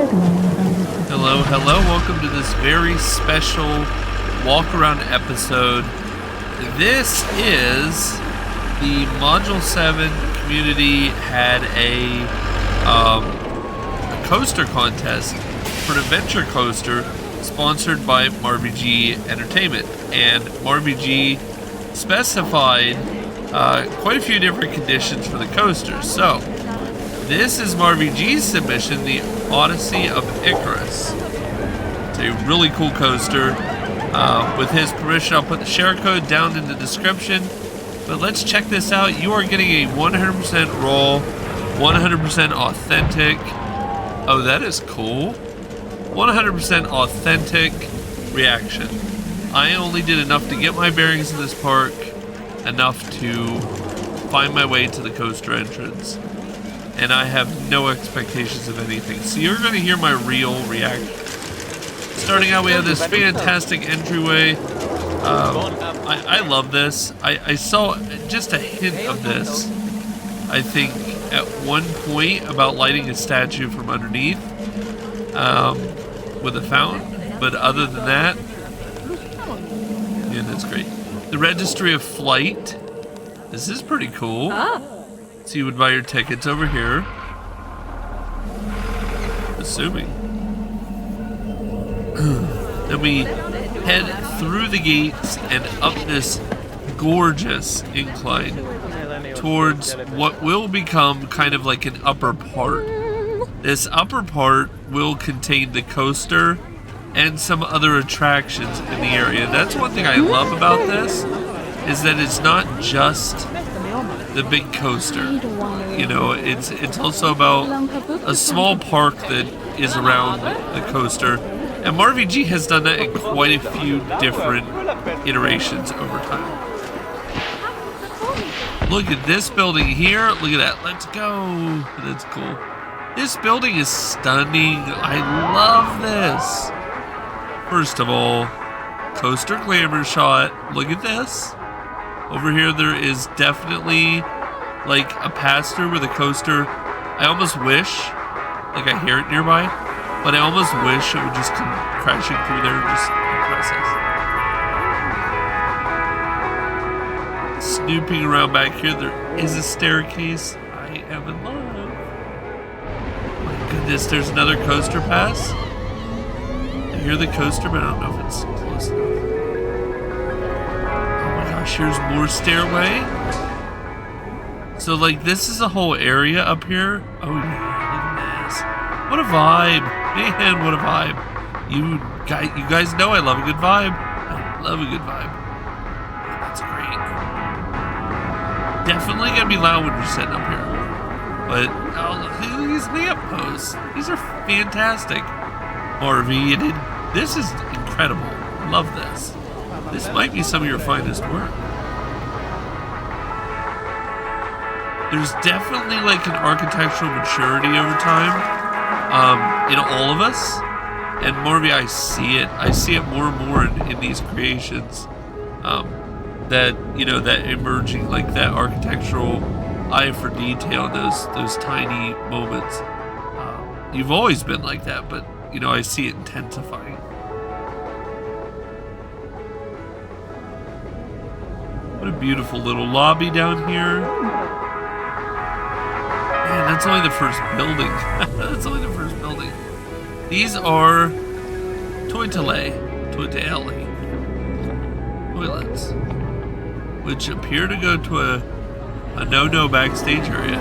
Hello, hello, welcome to this very special walk-around episode. This is the Module 7 community had a coaster contest for an adventure coaster sponsored by MarvyG Entertainment. And MarvyG specified quite a few different conditions for the coaster. So, this is MarvyG's submission, the Odyssey of Icarus. It's a really cool coaster. With his permission, I'll put the share code down in the description. But let's check this out. You are getting a 100% raw, 100% authentic. Oh, that is cool. 100% authentic reaction. I only did enough to get my bearings in this park, enough to find my way to the coaster entrance. And I have no expectations of anything. So you're going to hear my real reaction. Starting out, we have this fantastic entryway. I love this. I saw just a hint of this, I think, at one point about lighting a statue from underneath with a fountain. But other than that, yeah, that's great. The Registry of Flight. This is pretty cool. So you would buy your tickets over here. Assuming. Then we head through the gates and up this gorgeous incline towards what will become kind of like an upper part. This upper part will contain the coaster and some other attractions in the area. That's one thing I love about this, is that it's not just the big coaster. You know, it's also about a small park that is around the coaster. And MarvyG has done that in quite a few different iterations over time. Look at this building here. Look at that. Let's go. That's cool. This building is stunning. I love this. First of all, coaster glamour shot. Look at this. Over here, there is definitely like a pass-through with a coaster. I almost wish, like I hear it nearby, but I almost wish it would just come crashing through there and just process. Snooping around back here, there is a staircase. I am in love. My goodness, there's another coaster pass. I hear the coaster, but I don't know if it's close enough. Here's more stairway. So like this is a whole area up here. Oh yeah, look at this. What a vibe. Man, what a vibe. You guys know I love a good vibe. I love a good vibe. That's great. Definitely gonna be loud when you're sitting up here. But oh, look at these lamp posts. These are fantastic. Marvy, this is incredible. Love this. This might be some of your finest work. There's definitely like an architectural maturity over time in all of us. And Marvy, I see it. I see it more and more in these creations. That, you know, that emerging, like that architectural eye for detail in those tiny moments. You've always been like that, but, you know, I see it intensifying. What a beautiful little lobby down here. Man, that's only the first building. That's only the first building. These are toilets, which appear to go to a no-no backstage area.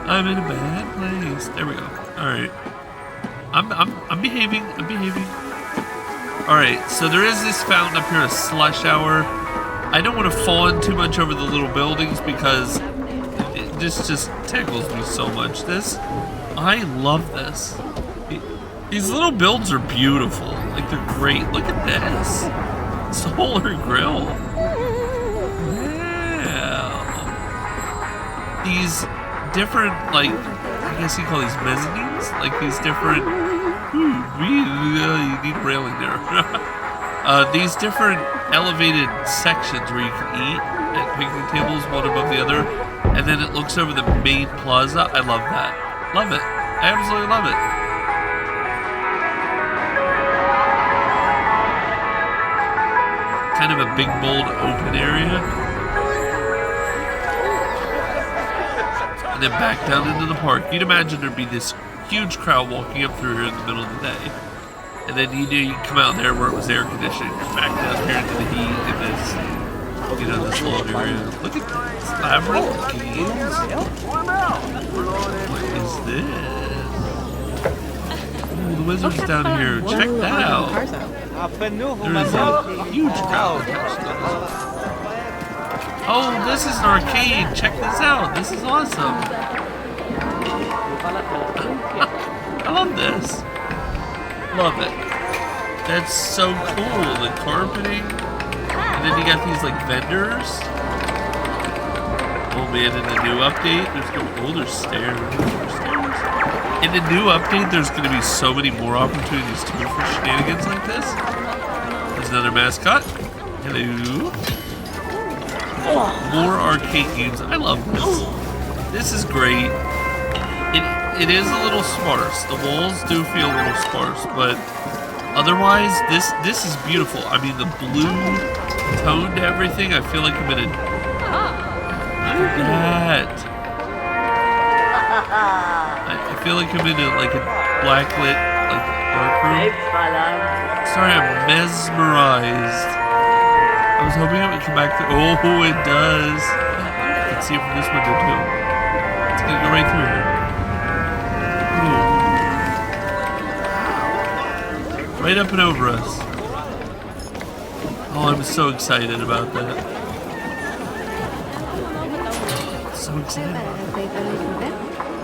I'm in a bad place. There we go. All right. I'm behaving. All right. So there is this fountain up here, a slush hour. I don't want to fall in too much over the little buildings because this just tickles me so much. I love this. These little builds are beautiful. Like, they're great. Look at this. Solar grill. Wow. These different, like, I guess you call these mezzanines? Like, these different... you need railing there. These different elevated sections where you can eat at picnic tables, one above the other, and then it looks over the main plaza. I love that. Love it. I absolutely love it. Kind of a big, bold, open area. And then back down into the park. You'd imagine there'd be this huge crowd walking up through here in the middle of the day. And then you come out there where it was air conditioned, back down here into the heat in this, this little area. Look at this labyrinth games. What is this? Ooh, the wizard's down here. Check that out. There is a huge crowd. Oh, this is an arcade. Check this out. This is awesome. I love this. Love it. That's so cool. The carpeting. And then you got these like vendors. Oh man, in the new update, there's stairs. In the new update, there's going to be so many more opportunities too for shenanigans like this. There's another mascot. Hello. More arcade games. I love this. This is great. It is a little sparse. The walls do feel a little sparse, but otherwise, this is beautiful. I mean, the blue tone to everything. I feel like I'm in a... Look at that. I feel like I'm in a blacklit, dark room. Sorry, I'm mesmerized. I was hoping it would come back through. Oh, it does. I can see it from this window too. It's gonna go right through here. Ooh. Right up and over us. Oh, I'm so excited about that. So excited.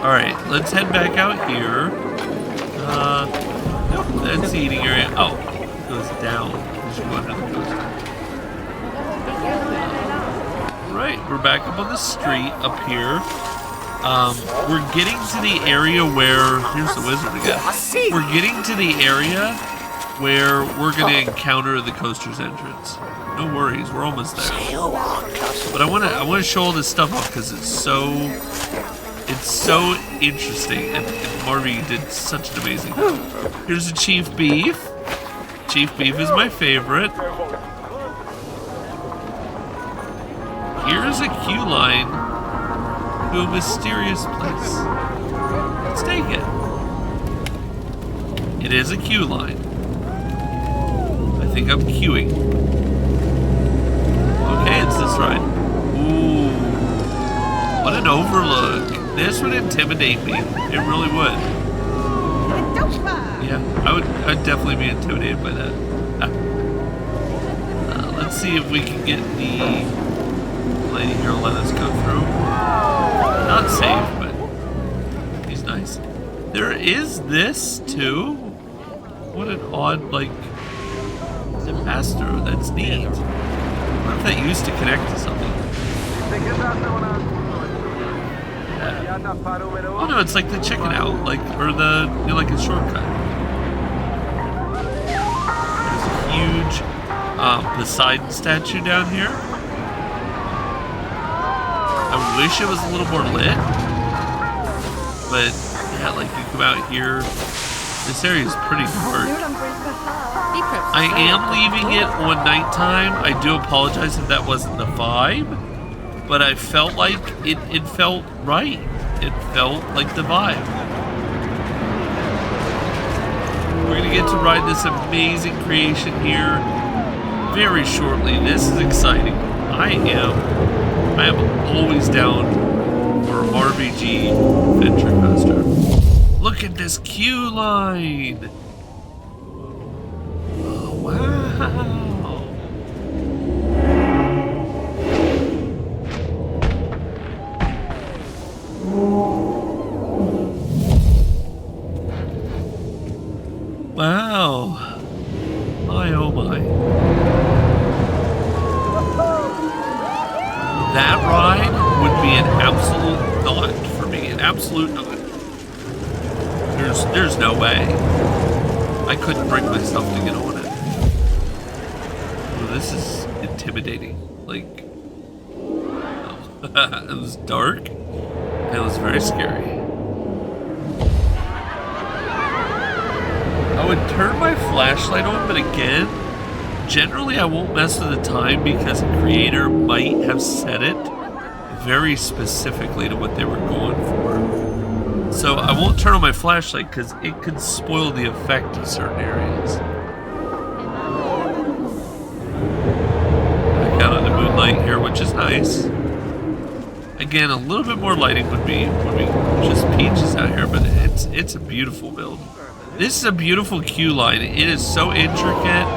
Alright, let's head back out here. Nope, that's the eating area. Oh, it goes down as you go under the coaster. Right, we're back up on the street up here. We're getting to the area where... Here's the wizard again. We're getting to the area where we're going to encounter the coaster's entrance. No worries, we're almost there. But I want to show all this stuff off because it's so interesting, and Marvy did such an amazing job. Here's a Chief Beef. Chief Beef is my favorite. Here's a queue line to a mysterious place. Let's take it. It is a queue line. I think I'm queuing. Okay, it's this ride. Ooh. What an overlook. This would intimidate me. It really would. Yeah, I'd definitely be intimidated by that. Let's see if we can get the lady here to let us go through. Not safe, but he's nice. There is this too. What an odd, capacitor. That's neat. I wonder if that used to connect to something. Oh no, it's like the chicken out, or the, like a shortcut. There's a huge Poseidon statue down here. I wish it was a little more lit, but yeah, you come out here, this area is pretty dark. I am leaving it on nighttime. I do apologize if that wasn't the vibe, but I felt like it felt right. It felt like the vibe. We're gonna get to ride this amazing creation here very shortly. This is exciting. I am always down for a MarvyG adventure coaster. Look at this queue line. Oh, wow. Wow. My oh my. That ride would be an absolute not for me. An absolute not. There's no way. I couldn't bring myself to get on it. Oh, this is intimidating. It was dark. It was very scary. would turn my flashlight on, but again, generally I won't mess with the time because a creator might have set it very specifically to what they were going for. So I won't turn on my flashlight because it could spoil the effect of certain areas. Back out on the moonlight here, which is nice. Again, a little bit more lighting would be just peaches out here, but it's a beautiful build. This is a beautiful queue line. It is so intricate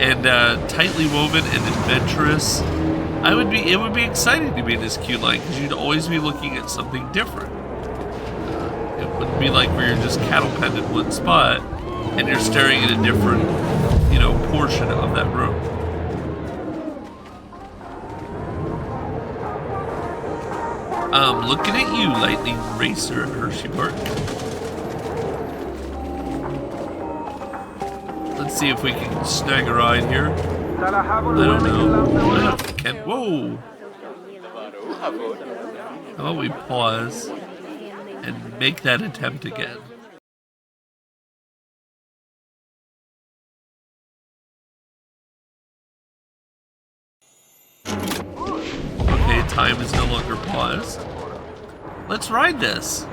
and tightly woven and adventurous. It would be exciting to be in this queue line because you'd always be looking at something different. It wouldn't be like where you're just cattle penned in one spot and you're staring at a different, portion of that room. Looking at you, Lightning Racer at Hershey Park. Let's see if we can snag a ride here. I don't know. Whoa! How about we pause and make that attempt again? Okay, time is no longer paused. Let's ride this.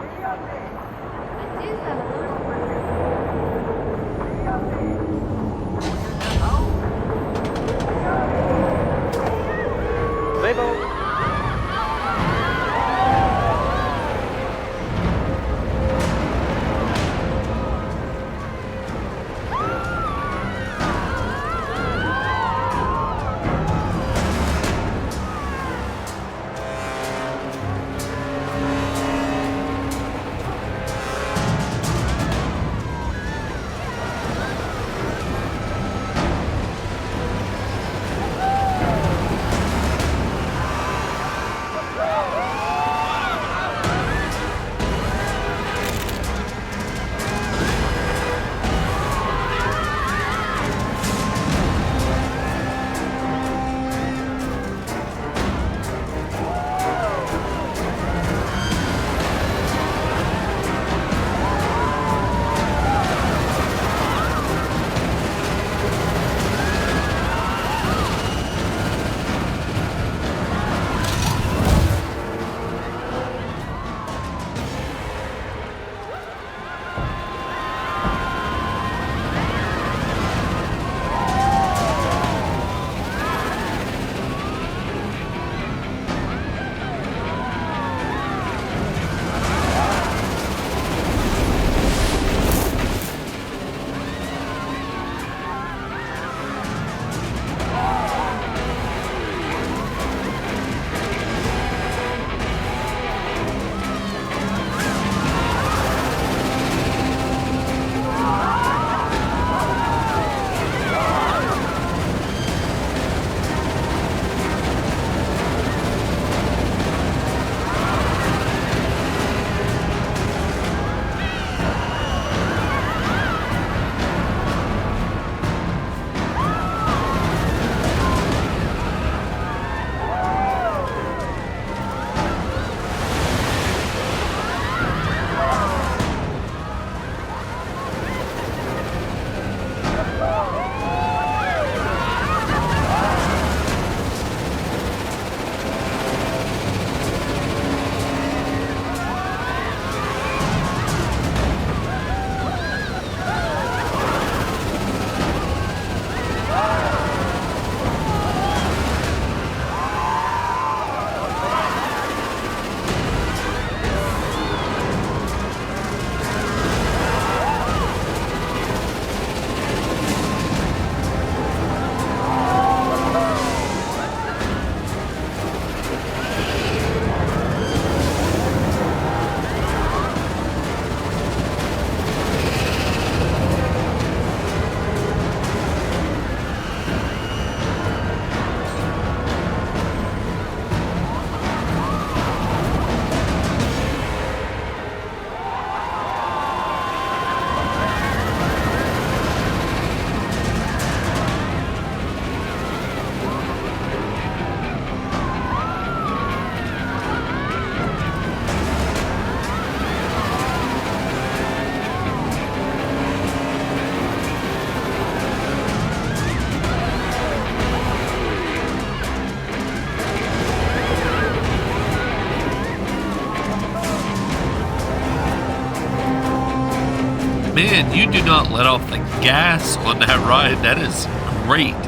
Man, you do not let off the gas on that ride. That is great.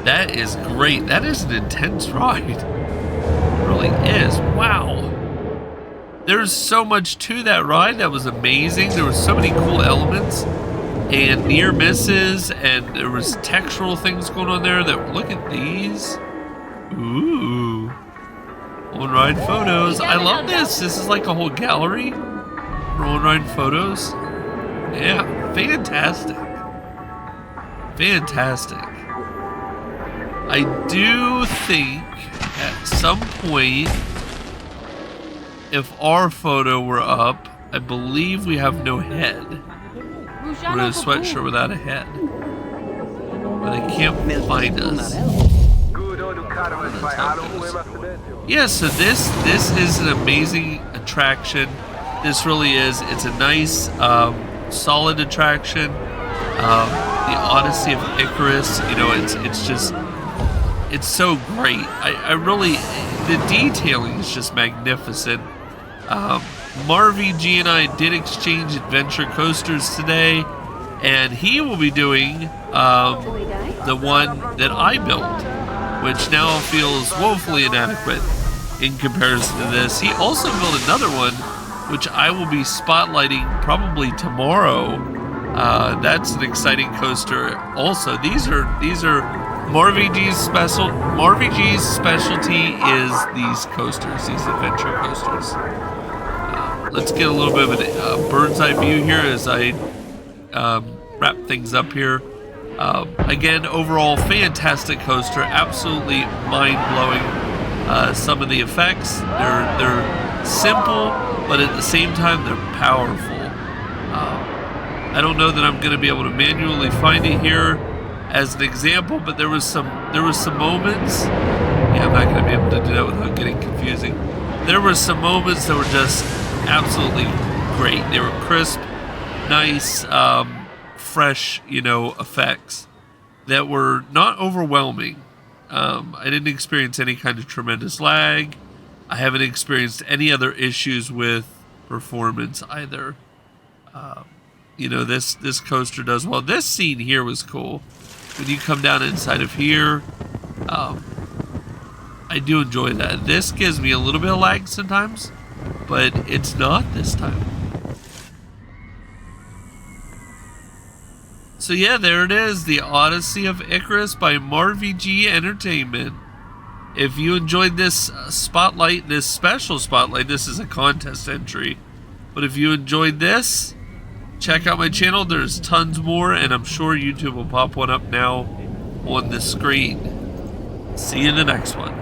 That is great. That is an intense ride. It really is. Wow. There's so much to that ride that was amazing. There was so many cool elements and near misses, and there was textural things going on there that, look at these. Ooh. On-ride photos. I love this. This is like a whole gallery for on-ride photos. Yeah, fantastic. Fantastic. I do think at some point, if our photo were up, I believe we have no head. We're in a sweatshirt without a head. But they can't find us. Yeah, so this is an amazing attraction. This really is. It's a nice, solid attraction. The Odyssey of Icarus, you know, it's just, it's so great. I really, the detailing is just magnificent. MarvyG and I did exchange adventure coasters today, and he will be doing the one that I built, which now feels woefully inadequate in comparison to this. He also built another one, which I will be spotlighting probably tomorrow. That's an exciting coaster. Also, these are MarvyG's specialty is these coasters, these adventure coasters. Let's get a little bit of a bird's eye view here as I wrap things up here. Again, overall, fantastic coaster, absolutely mind-blowing. Some of the effects, they're simple, but at the same time, they're powerful. I don't know that I'm going to be able to manually find it here as an example, but there was some moments. Yeah, I'm not going to be able to do that without getting confusing. There were some moments that were just absolutely great. They were crisp, nice, fresh, you know, effects that were not overwhelming. I didn't experience any kind of tremendous lag. I haven't experienced any other issues with performance either. You know, this coaster does well. This scene here was cool. When you come down inside of here, I do enjoy that. This gives me a little bit of lag sometimes, but it's not this time. So yeah, there it is, the Odyssey of Icarus by MarvyG Entertainment. If you enjoyed this spotlight, this special spotlight, this is a contest entry. But if you enjoyed this, check out my channel. There's tons more, and I'm sure YouTube will pop one up now on the screen. See you in the next one.